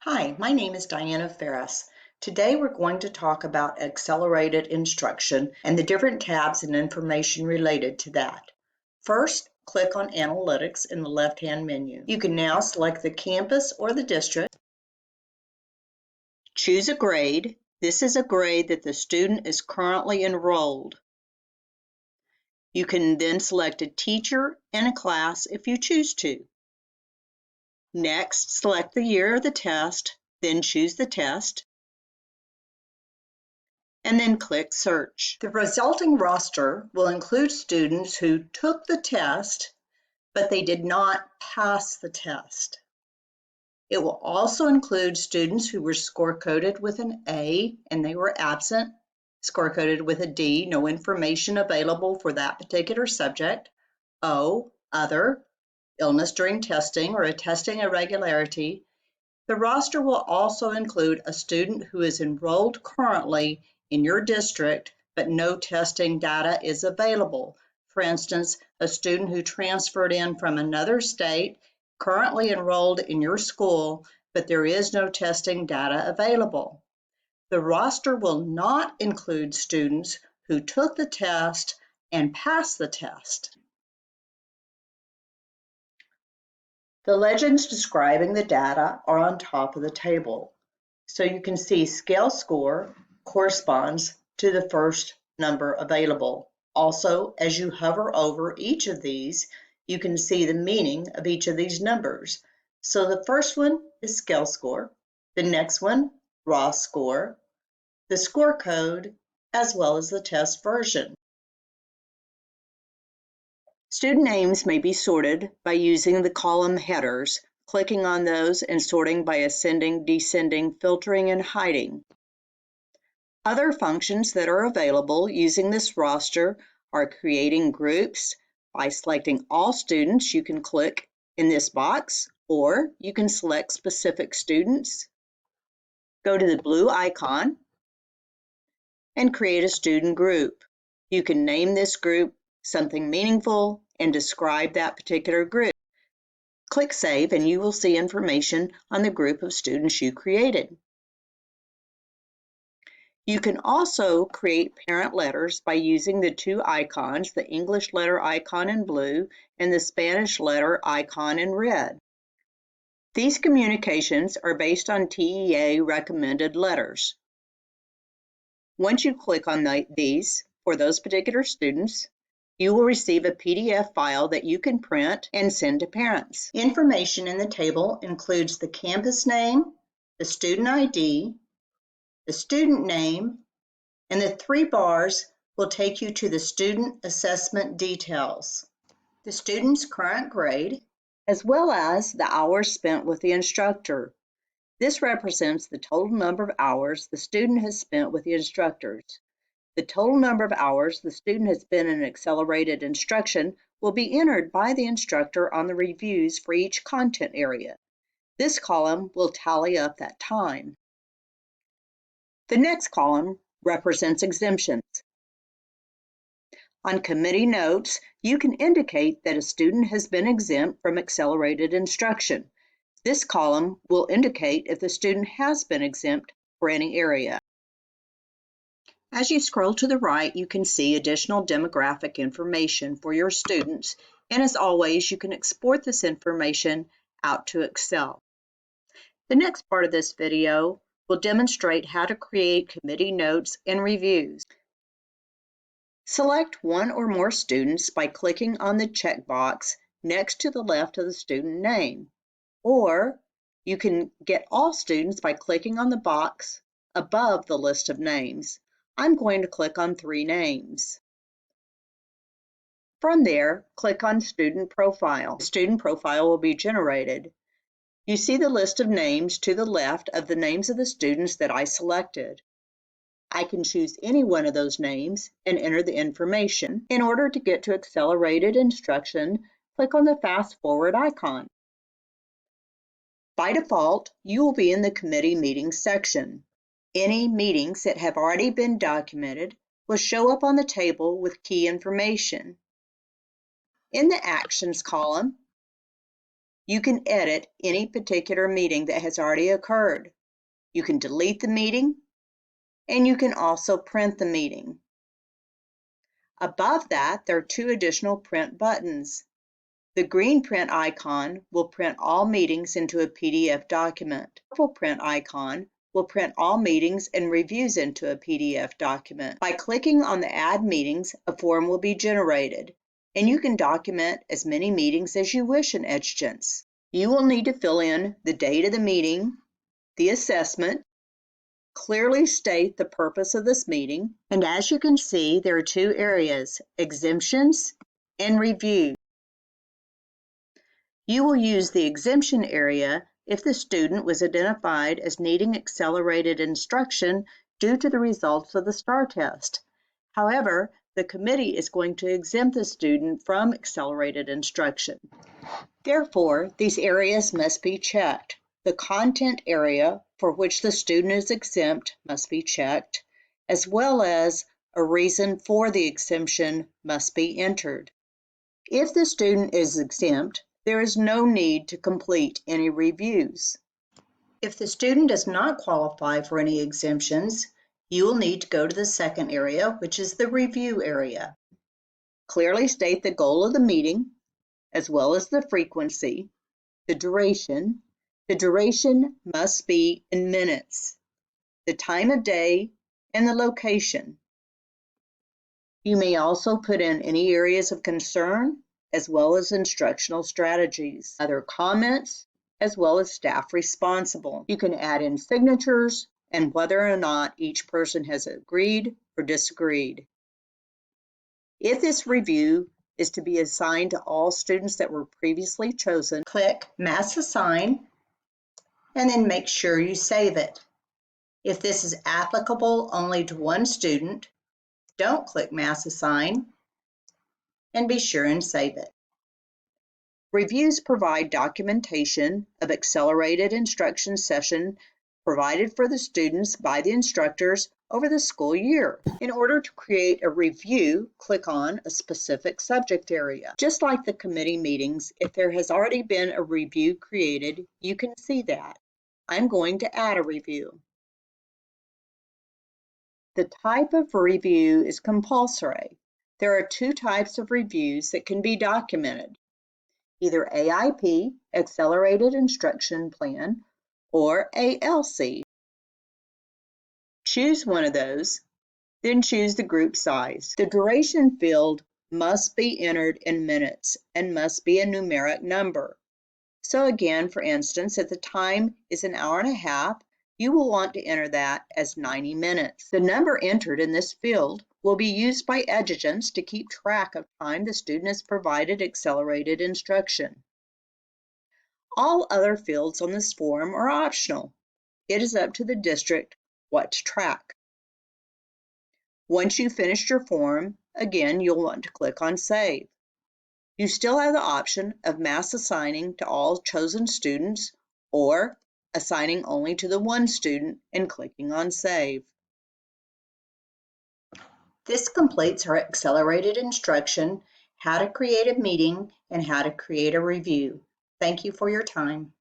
Hi, my name is Diana Ferris. Today we're going to talk about accelerated instruction and the different tabs and information related to that. First, click on Analytics in the left-hand menu. You can now select the campus or the district. Choose a grade. This is a grade that the student is currently enrolled. You can then select a teacher and a class if you choose to. Next, select the year of the test, then choose the test, and then click Search. The resulting roster will include students who took the test, but they did not pass the test. It will also include students who were score-coded with an A and they were absent, score-coded with a D, no information available for that particular subject, O, Other, illness during testing or a testing irregularity. The roster will also include a student who is enrolled currently in your district, but no testing data is available. For instance, a student who transferred in from another state, currently enrolled in your school, but there is no testing data available. The roster will not include students who took the test and passed the test. The legends describing the data are on top of the table. So you can see scale score corresponds to the first number available. Also, as you hover over each of these, you can see the meaning of each of these numbers. So the first one is scale score, the next one, raw score, the score code, as well as the test version. Student names may be sorted by using the column headers, clicking on those and sorting by ascending, descending, filtering, and hiding. Other functions that are available using this roster are creating groups. By selecting all students, you can click in this box, or you can select specific students, go to the blue icon, and create a student group. You can name this group something meaningful and describe that particular group. Click Save and you will see information on the group of students you created. You can also create parent letters by using the two icons, the English letter icon in blue and the Spanish letter icon in red. These communications are based on TEA recommended letters. Once you click on these for those particular students, you will receive a PDF file that you can print and send to parents. Information in the table includes the campus name, the student ID, the student name, and the 3 bars will take you to the student assessment details, the student's current grade, as well as the hours spent with the instructor. This represents the total number of hours the student has spent with the instructors. The total number of hours the student has been in accelerated instruction will be entered by the instructor on the reviews for each content area. This column will tally up that time. The next column represents exemptions. On committee notes, you can indicate that a student has been exempt from accelerated instruction. This column will indicate if the student has been exempt for any area. As you scroll to the right, you can see additional demographic information for your students, and as always, you can export this information out to Excel. The next part of this video will demonstrate how to create committee notes and reviews. Select one or more students by clicking on the checkbox next to the left of the student name, or you can get all students by clicking on the box above the list of names. I'm going to click on 3 names. From there, click on Student Profile. The student profile will be generated. You see the list of names to the left of the names of the students that I selected. I can choose any one of those names and enter the information. In order to get to accelerated instruction, click on the fast forward icon. By default, you will be in the committee meetings section. Any meetings that have already been documented will show up on the table with key information. In the Actions column, You can edit any particular meeting that has already occurred. You can delete the meeting, and you can also print the meeting. Above that, there are two additional print buttons. The green print icon will print all meetings into a PDF document. The purple print icon will print all meetings and reviews into a PDF document. By clicking on the Add Meetings, a form will be generated, and you can document as many meetings as you wish in EdgeGence. You will need to fill in the date of the meeting, the assessment, clearly state the purpose of this meeting, and as you can see, there are two areas, exemptions and review. You will use the exemption area if the student was identified as needing accelerated instruction due to the results of the STAR test. However, the committee is going to exempt the student from accelerated instruction. Therefore, these areas must be checked. The content area for which the student is exempt must be checked, as well as a reason for the exemption must be entered. If the student is exempt, there is no need to complete any reviews. If the student does not qualify for any exemptions, you will need to go to the second area, which is the review area. Clearly state the goal of the meeting, as well as the frequency, the duration. The duration must be in minutes, the time of day, and the location. You may also put in any areas of concern, as well as instructional strategies, other comments, as well as staff responsible. You can add in signatures and whether or not each person has agreed or disagreed. If this review is to be assigned to all students that were previously chosen, click Mass Assign and then make sure you save it. If this is applicable only to one student, don't click Mass Assign and be sure and save it. Reviews provide documentation of accelerated instruction session provided for the students by the instructors over the school year. In order to create a review, click on a specific subject area. Just like the committee meetings, if there has already been a review created, you can see that. I'm going to add a review. The type of review is compulsory. There are two types of reviews that can be documented, either AIP, Accelerated Instruction Plan, or ALC. Choose one of those, then choose the group size. The duration field must be entered in minutes and must be a numeric number. So again, for instance, if the time is an hour and a half, you will want to enter that as 90 minutes. The number entered in this field will be used by EdgeGence to keep track of time the student has provided accelerated instruction. All other fields on this form are optional. It is up to the district what to track. Once you've finished your form, again, you'll want to click on Save. You still have the option of mass assigning to all chosen students or assigning only to the one student and clicking on Save. This completes our accelerated instruction, how to create a meeting and how to create a review. Thank you for your time.